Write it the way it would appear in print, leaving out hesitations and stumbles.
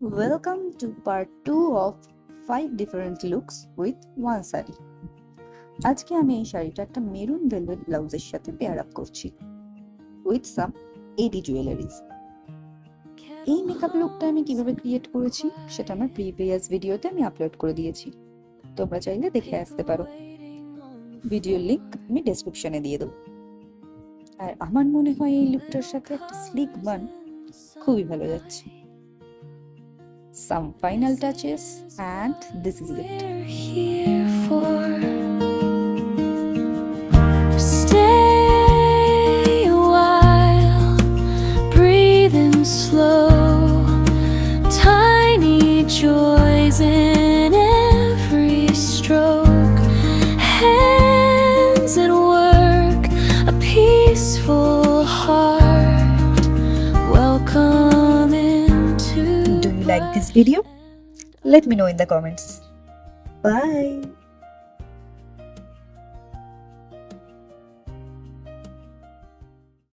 Welcome to part 2 of 5 different looks with one saree. আজকে আমি এই শাড়িটা একটা মেরুন ভেলভেট ব্লাউজের সাথে পেয়ার আপ করছি উইথ সাম এডি জুয়েলারিজ। এই মেকআপ লুকটা আমি কিভাবে ক্রিয়েট করেছি সেটা আমার প্রিভিয়াস ভিডিওতে আমি আপলোড করে দিয়েছি, তোমরা চাইলে দেখে আসতে পারো। ভিডিওর লিংক আমি ডেসক্রিপশনে দিয়ে দেবো। আর আমার মনে হয় এই লুকটার সাথে একটা স্লিক বান খুবই ভালো যাচ্ছে। Some final touches and this is it. Stay a while, breathing slow, tiny joys in every stroke, hands at work, a peaceful heart, welcome into. Do you like this video? Let me know in the comments. Bye.